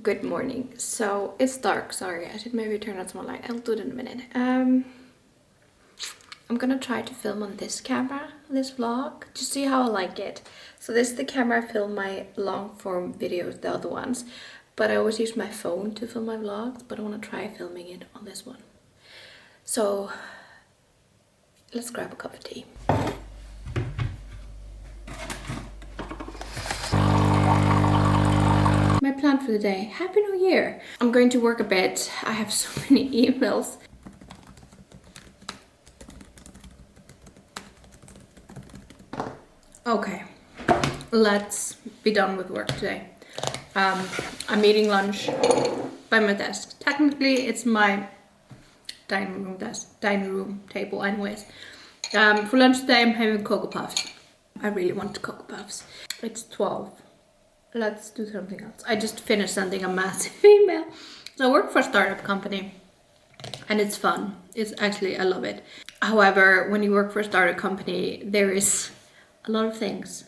Good morning. So it's dark. Sorry, I should maybe turn on some light. I'll do it in a minute. I'm gonna try to film on this camera, this vlog, to see how I like it. So this is the camera I film my long form videos, the other ones, but I always use my phone to film my vlogs, but I want to try filming it on this one. So let's grab a cup of tea. My plan for the day. Happy New Year! I'm going to work a bit. I have so many emails. Okay, let's be done with work today. I'm eating lunch by my desk. Technically, it's my dining room table anyways. For lunch today, I'm having Cocoa Puffs. I really want Cocoa Puffs. It's 12. Let's do something else. I just finished sending a massive email. So I work for a startup company and it's fun. It's actually, I love it. However, when you work for a startup company, there is a lot of things.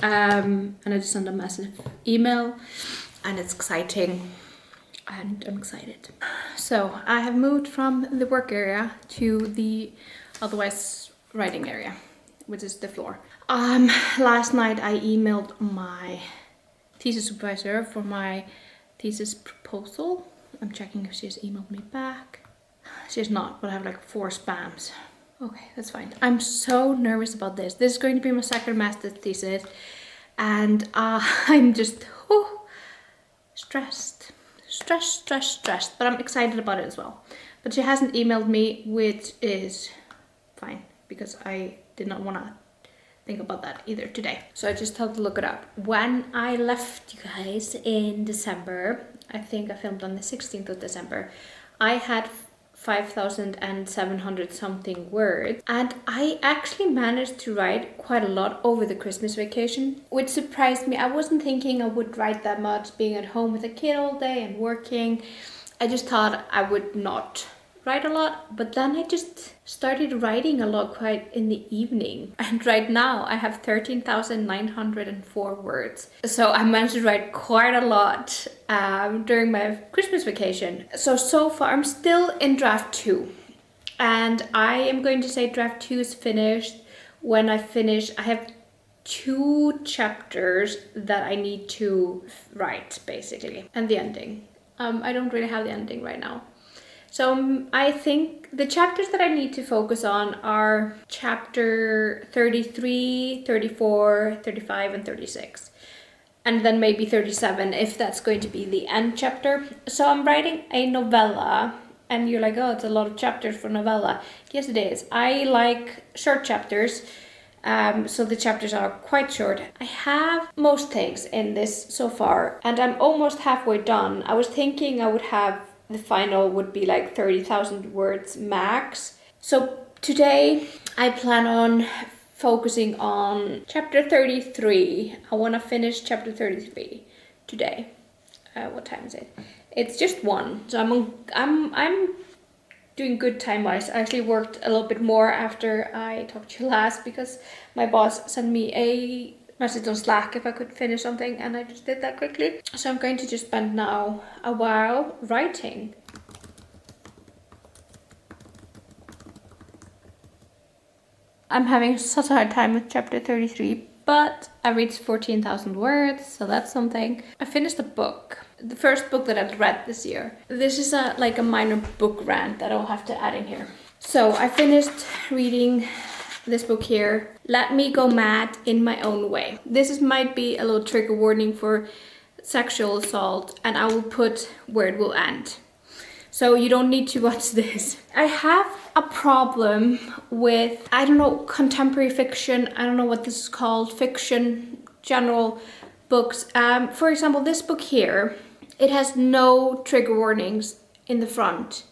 And I just sent a massive email and it's exciting and I'm excited. So I have moved from the work area to the otherwise writing area, which is the floor. Last night I emailed my thesis supervisor for my thesis proposal. I'm checking if she's emailed me back. She's not, but I have like 4 spams. Okay, that's fine. I'm so nervous about this. This is going to be my second master's thesis and I'm just stressed, but I'm excited about it as well. But she hasn't emailed me, which is fine because I did not want to think about that either today. So I just had to look it up. When I left you guys in December, I think I filmed on the 16th of December, I had 5,700 something words and I actually managed to write quite a lot over the Christmas vacation, which surprised me. I wasn't thinking I would write that much being at home with a kid all day and working. I just thought I would not write a lot, but then I just started writing a lot quite in the evening. And right now I have 13,904 words. So I managed to write quite a lot during my Christmas vacation. So far I'm still in draft 2. And I am going to say draft 2 is finished when I finish. I have 2 chapters that I need to write basically, and the ending. I don't really have the ending right now. So I think the chapters that I need to focus on are chapter 33, 34, 35 and 36. And then maybe 37 if that's going to be the end chapter. So I'm writing a novella and you're like, oh, it's a lot of chapters for novella. Yes, it is. I like short chapters. So the chapters are quite short. I have most things in this so far and I'm almost halfway done. I was thinking I would have the final would be like 30,000 words max. So today I plan on focusing on chapter 33. I want to finish chapter 33 today. What time is it? It's just 1. So I'm doing good time-wise. I actually worked a little bit more after I talked to you last because my boss sent me a message on Slack if I could finish something and I just did that quickly. So I'm going to just spend now a while writing. I'm having such a hard time with chapter 33, but I reached 14,000 words, so that's something. I finished a book, the first book that I've read this year. This is like a minor book rant that I'll have to add in here. So I finished reading this book here, Let Me Go Mad in My Own Way. This might be a little trigger warning for sexual assault and I will put where it will end. So you don't need to watch this. I have a problem with, I don't know, contemporary fiction. I don't know what this is called, fiction, general books. For example, this book here, it has no trigger warnings in the front.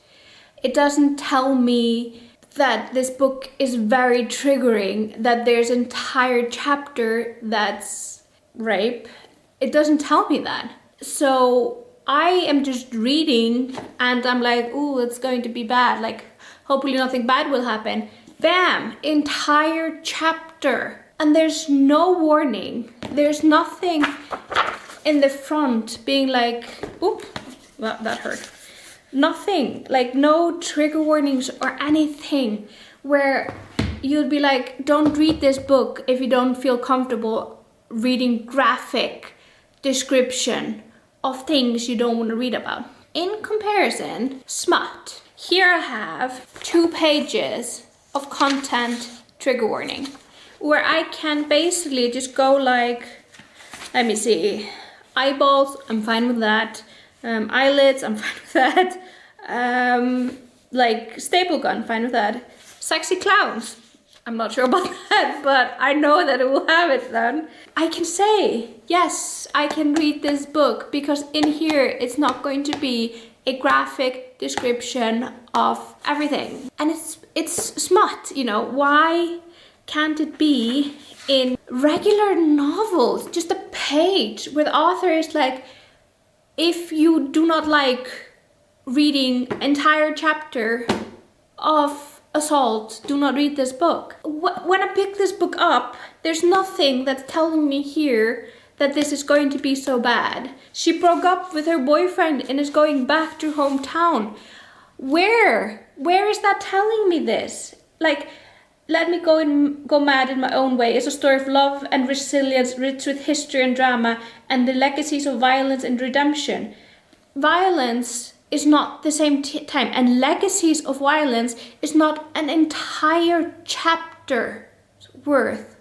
It doesn't tell me that this book is very triggering, that there's an entire chapter that's rape. It doesn't tell me that. So I am just reading and I'm like, ooh, it's going to be bad. Like, hopefully nothing bad will happen. Bam, entire chapter. And there's no warning. There's nothing in the front being like, oop, well, that hurt. Nothing, like no trigger warnings or anything where you'd be like, don't read this book if you don't feel comfortable reading graphic description of things you don't want to read about. In comparison, smut. Here I have 2 pages of content trigger warning where I can basically just go like, let me see, eyeballs, I'm fine with that. Eyelids, I'm fine with that. Like staple gun, fine with that. Sexy clowns, I'm not sure about that, but I know that it will have it then. I can say, yes, I can read this book because in here it's not going to be a graphic description of everything. And it's smut, you know, why can't it be in regular novels, just a page where the author is like, if you do not like reading entire chapter of assault, do not read this book. When I pick this book up, there's nothing that's telling me here that this is going to be so bad. She broke up with her boyfriend and is going back to her hometown. Where is that telling me this? Like, let me go mad in my own way. It's a story of love and resilience, rich with history and drama, and the legacies of violence and redemption. Violence is not the same time, and legacies of violence is not an entire chapter worth.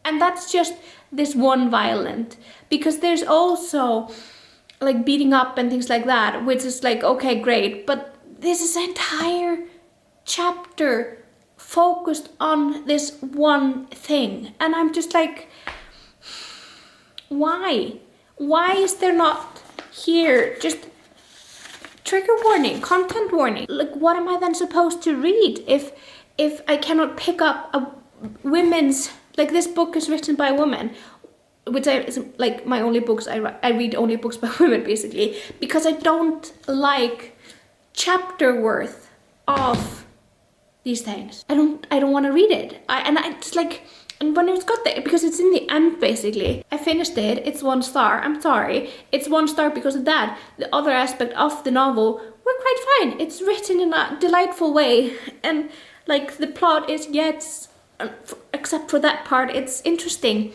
And that's just this one violent, because there's also like beating up and things like that, which is like, okay, great, but this is an entire chapter focused on this one thing. And I'm just like, why is there not here just trigger warning, content warning? Like, what am I then supposed to read if I cannot pick up a women's, like, this book is written by a woman, which is like my only books. I read only books by women basically, because I don't like chapter worth of these things. I don't want to read it. And when it's got there, because it's in the end basically, I finished it, it's 1 star, I'm sorry, it's 1 star because of that. The other aspect of the novel were quite fine. It's written in a delightful way, and like the plot is, yes, except for that part, it's interesting.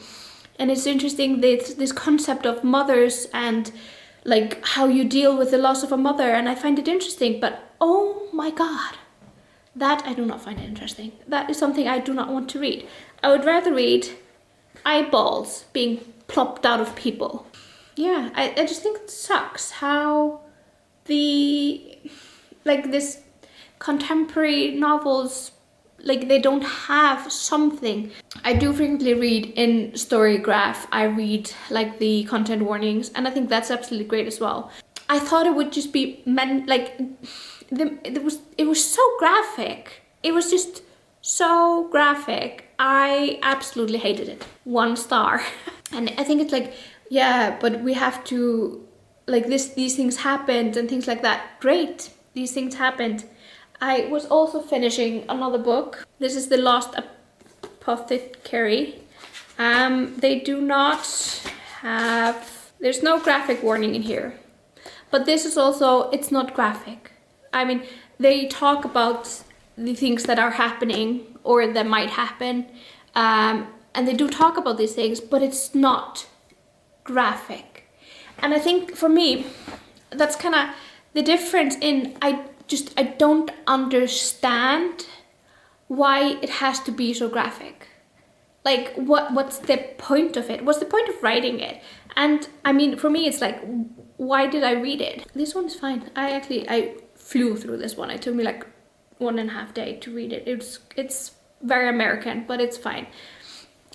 And it's interesting this concept of mothers and like how you deal with the loss of a mother, and I find it interesting, but oh my god, that I do not find interesting. That is something I do not want to read. I would rather read eyeballs being plopped out of people. Yeah, I just think it sucks how this contemporary novels, like, they don't have something. I do frequently read in Storygraph. I read like the content warnings, and I think that's absolutely great as well. I thought it would just be it was so graphic. It was just so graphic. I absolutely hated it. 1 star. And I think it's like, yeah, but we have to, like, these things happened and things like that. Great, these things happened. I was also finishing another book. This is The Lost Apothecary. They do not have, there's no graphic warning in here. But this is also, it's not graphic. I mean, they talk about the things that are happening or that might happen. And they do talk about these things, but it's not graphic. And I think for me, that's kind of the difference in, I don't understand why it has to be so graphic. Like, what's the point of it? What's the point of writing it? And I mean, for me, it's like, why did I read it? This one is fine. I flew through this one. It took me like 1.5 days to read it. It's very American, but it's fine.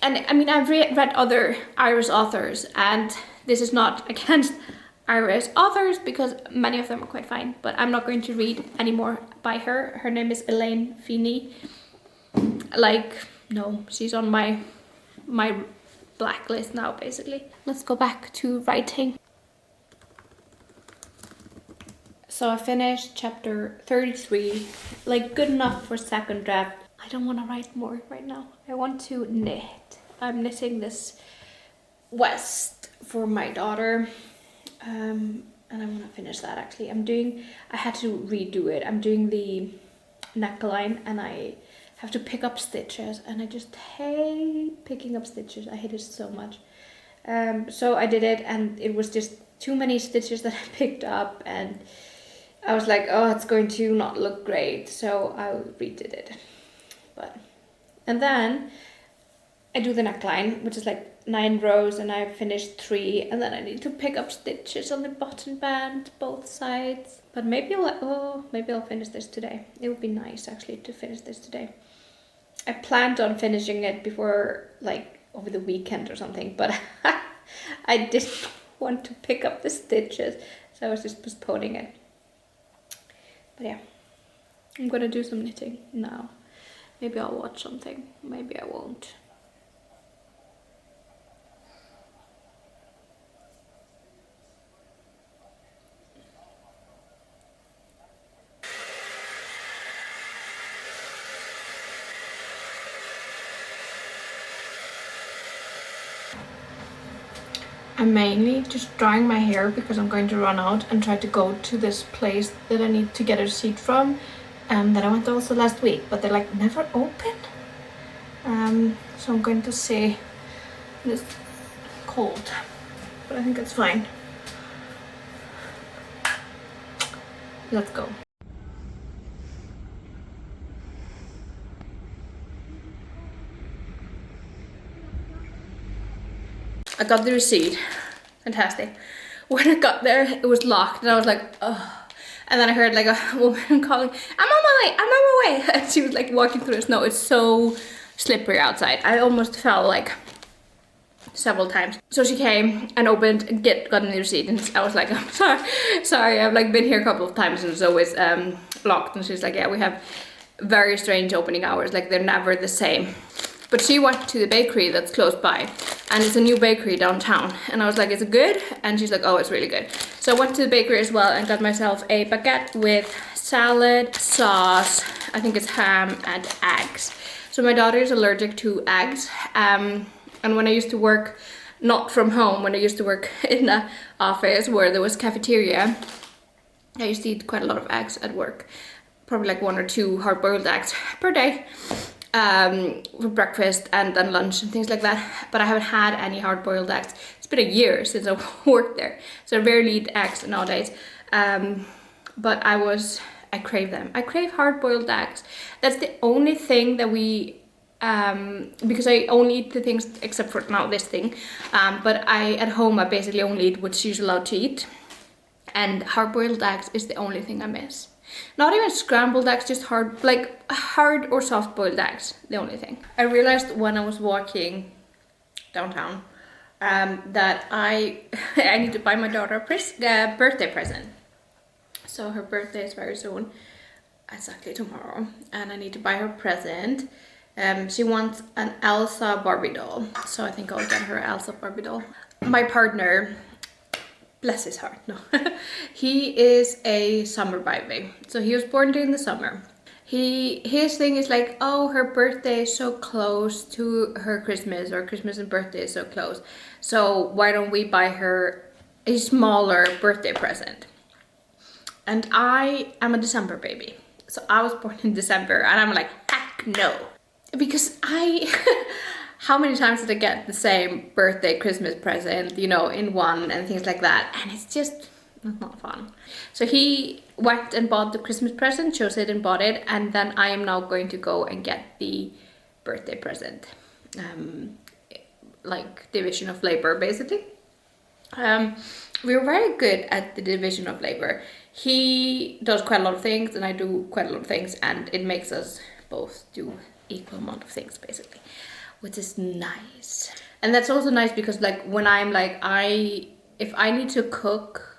And I mean, I've read other Irish authors, and this is not against Irish authors because many of them are quite fine, but I'm not going to read anymore by her. Her name is Elaine Feeney. Like, no, she's on my blacklist now, basically. Let's go back to writing. So I finished chapter 33, like good enough for second draft. I don't want to write more right now. I want to knit. I'm knitting this vest for my daughter. And I'm gonna finish that actually. I had to redo it. I'm doing the neckline and I have to pick up stitches and I just hate picking up stitches. I hate it so much. So I did it and it was just too many stitches that I picked up and I was like, oh, it's going to not look great. So I redid it. And then I do the neckline, which is like 9 rows, and I finished 3, and then I need to pick up stitches on the button band, both sides. But maybe I'll finish this today. It would be nice actually to finish this today. I planned on finishing it before, like, over the weekend or something, but I didn't want to pick up the stitches, so I was just postponing it. But yeah, I'm gonna do some knitting now. Maybe I'll watch something, maybe I won't. I'm mainly just drying my hair because I'm going to run out and try to go to this place that I need to get a receipt from that I went to also last week, but they're like never open. So I'm going to see. It's cold, but I think it's fine. Let's go. I got the receipt. Fantastic. When I got there, it was locked and I was like, oh. And then I heard like a woman calling, I'm on my way, I'm on my way. And she was like walking through the snow. It's so slippery outside. I almost fell like several times. So she came and opened and got the receipt and I was like, I'm sorry, I've like been here a couple of times and it's always locked. And she's like, yeah, we have very strange opening hours, like they're never the same. But she went to the bakery that's close by and it's a new bakery downtown. And I was like, is it good? And she's like, oh, it's really good. So I went to the bakery as well and got myself a baguette with salad, sauce, I think it's ham and eggs. So my daughter is allergic to eggs. And when I used to work, not from home, when I used to work in the office where there was cafeteria, I used to eat quite a lot of eggs at work. Probably like 1 or 2 hard-boiled eggs per day. For breakfast and then lunch and things like that, but I haven't had any hard-boiled eggs. It's been a year since I worked there, so I rarely eat eggs nowadays. But I crave them. I crave hard-boiled eggs. That's the only thing that we because I only eat the things except for now this thing. But at home I basically only eat what she's allowed to eat, and hard-boiled eggs is the only thing I miss. Not even scrambled eggs, just hard or soft boiled eggs, the only thing. I realized when I was walking downtown that I need to buy my daughter a birthday present. So her birthday is very soon, exactly tomorrow, and I need to buy her a present. She wants an Elsa Barbie doll, so I think I'll get her Elsa Barbie doll. My partner, bless his heart, no. He is a summer baby. So he was born during the summer. His thing is like, oh, her birthday is so close to her Christmas, or Christmas and birthday is so close. So why don't we buy her a smaller birthday present? And I am a December baby. So I was born in December and I'm like, heck no. Because how many times did I get the same birthday, Christmas present, you know, in one and things like that? And it's just not fun. So he went and bought the Christmas present, chose it and bought it. And then I am now going to go and get the birthday present. Like division of labor, basically. We're very good at the division of labor. He does quite a lot of things and I do quite a lot of things. And it makes us both do equal amount of things, basically. Which is nice. And that's also nice because like when I'm like, if I need to cook,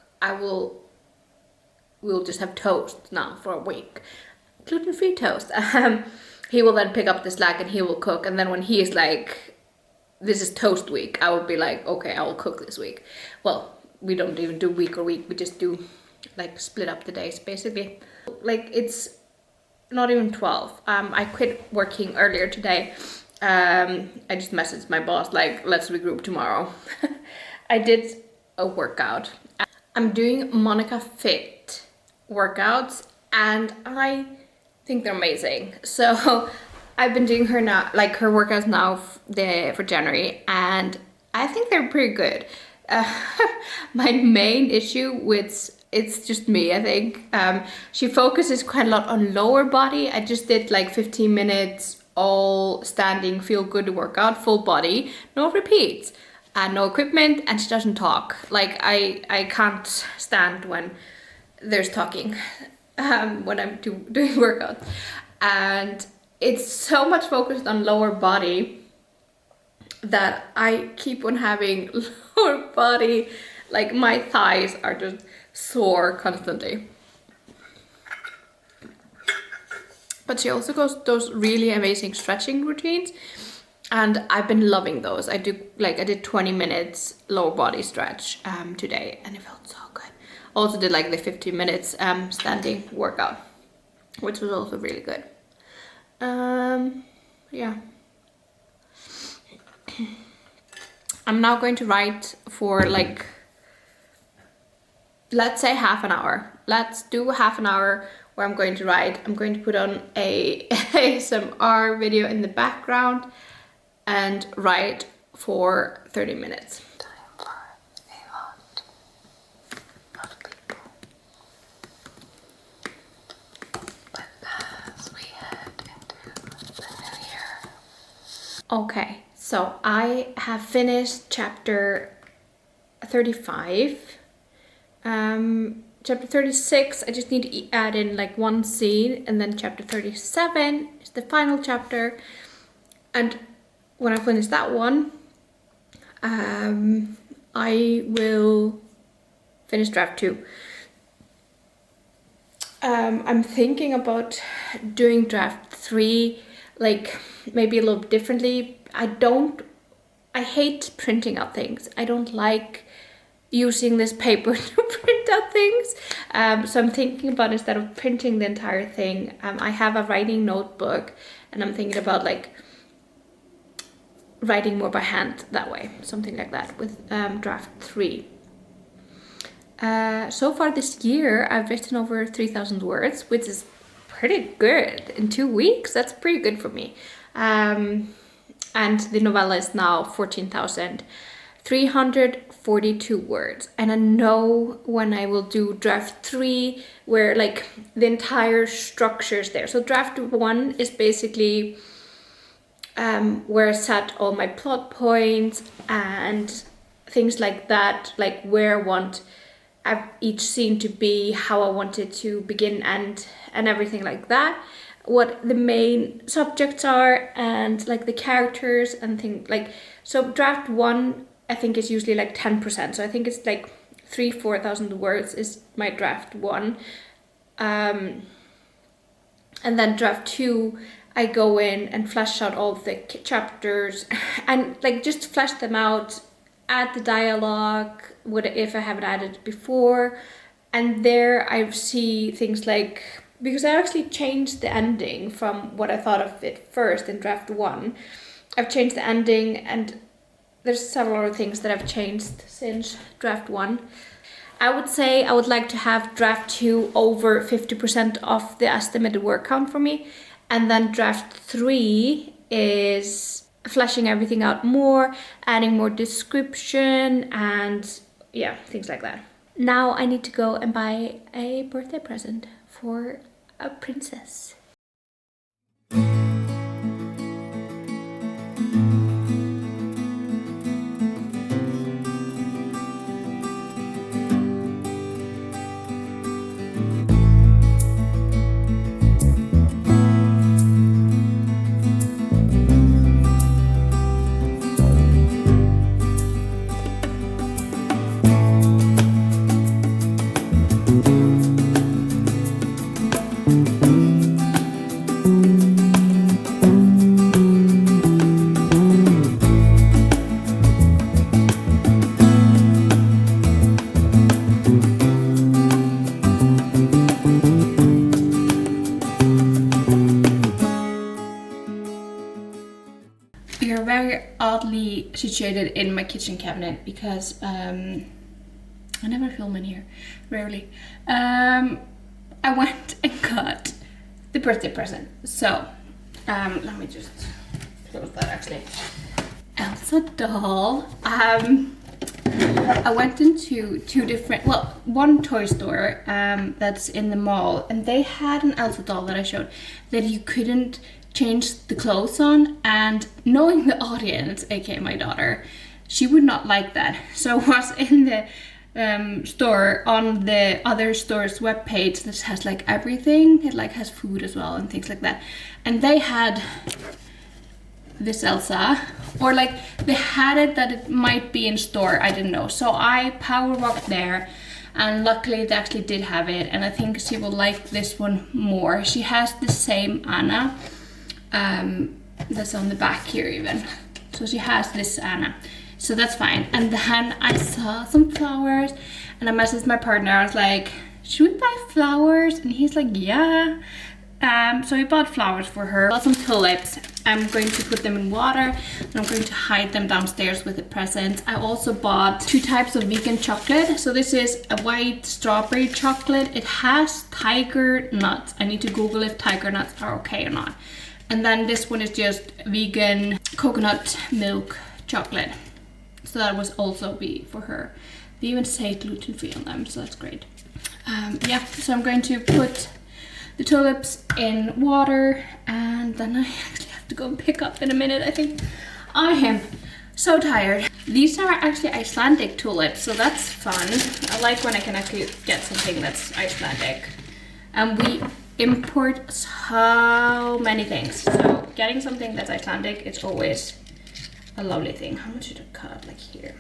we'll just have toast now for a week. Gluten-free toast. He will then pick up the slack and he will cook. And then when he is like, this is toast week, I will be like, okay, I will cook this week. Well, we don't even do week or week. We just do like split up the days basically. Like it's not even 12. I quit working earlier today. I just messaged my boss like, let's regroup tomorrow. I did a workout. I'm doing Monica Fit workouts and I think they're amazing. So I've been doing her now, like her workouts now for January, and I think they're pretty good. My main issue with, it's just me, I think. She focuses quite a lot on lower body. I just did like 15 minutes all standing feel good workout, full body, no repeats and no equipment, and she doesn't talk. Like I can't stand when there's talking when I'm doing workouts, and it's so much focused on lower body that I keep on having lower body, like my thighs are just sore constantly. But she also goes those really amazing stretching routines, and I've been loving those. I did 20 minutes lower body stretch today, and it felt so good. Also did like the 15 minutes standing workout, which was also really good. Yeah. I'm now going to write for like, let's say half an hour. Let's do half an hour where I'm going to write. I'm going to put on a ASMR video in the background and write for 30 minutes. Time for a lot of people. But as we head into the new year. Okay, so I have finished chapter 35. Chapter 36, I just need to add in like one scene, and then chapter 37 is the final chapter. And when I finish that one, I will finish draft 2. I'm thinking about doing draft 3, like maybe a little differently. I hate printing out things. I don't like using this paper to print out things. So I'm thinking about, instead of printing the entire thing, I have a writing notebook, and I'm thinking about like writing more by hand that way, something like that with draft 3. So far this year I've written over 3,000 words, which is pretty good in 2 weeks. That's pretty good for me. And the novella is now 14,342 words. And I know when I will do draft 3, where like the entire structure is there. So draft 1 is basically where I set all my plot points and things like that, like where I want each scene to be, how I want it to begin and everything like that, what the main subjects are, and like the characters and things like. So draft 1 I think is usually like 10%, so I think it's like 4,000 words is my draft 1, and then draft 2 I go in and flesh out all the chapters and like just flesh them out, add the dialogue, if I haven't added before. And there I see things like, because I actually changed the ending from what I thought of it first in draft 1. I've changed the ending, and there's several other things that I've changed since draft 1. I would say I would like to have draft 2 over 50% of the estimated word count for me. And then draft 3 is fleshing everything out more, adding more description, and yeah, things like that. Now I need to go and buy a birthday present for a princess. oddly situated in my kitchen cabinet because I never film in here, rarely. I went and got the birthday present. So let me just close that actually. Elsa doll. I went into two different, well, one toy store that's in the mall, and they had an Elsa doll that I showed that you couldn't change the clothes on, and knowing the audience, aka my daughter, she would not like that. So I was in the store on the other store's webpage that has like everything. It like has food as well and things like that, and they had this Elsa, or like they had it that it might be in store, I didn't know. So I power walked there, and luckily they actually did have it, and I think she will like this one more. She has the same Anna that's on the back here even. So she has this Anna, so that's fine. And then I saw some flowers, and I messaged my partner. I was like, should we buy flowers? And he's like, yeah. So we bought flowers for her. Bought some tulips. I'm going to put them in water, and I'm going to hide them downstairs with the presents. I also bought 2 types of vegan chocolate. So this is a white strawberry chocolate. It has tiger nuts. I need to Google if tiger nuts are okay or not. And then this one is just vegan coconut milk chocolate. So that was also be for her. They even say gluten-free on them, so that's great. Yeah, so I'm going to put the tulips in water, and then I actually have to go and pick up in a minute. I think I am so tired. These are actually Icelandic tulips, so that's fun. I like when I can actually get something that's Icelandic. And we import so many things, so getting something that's Icelandic is always a lovely thing. How much should I cut? Like here.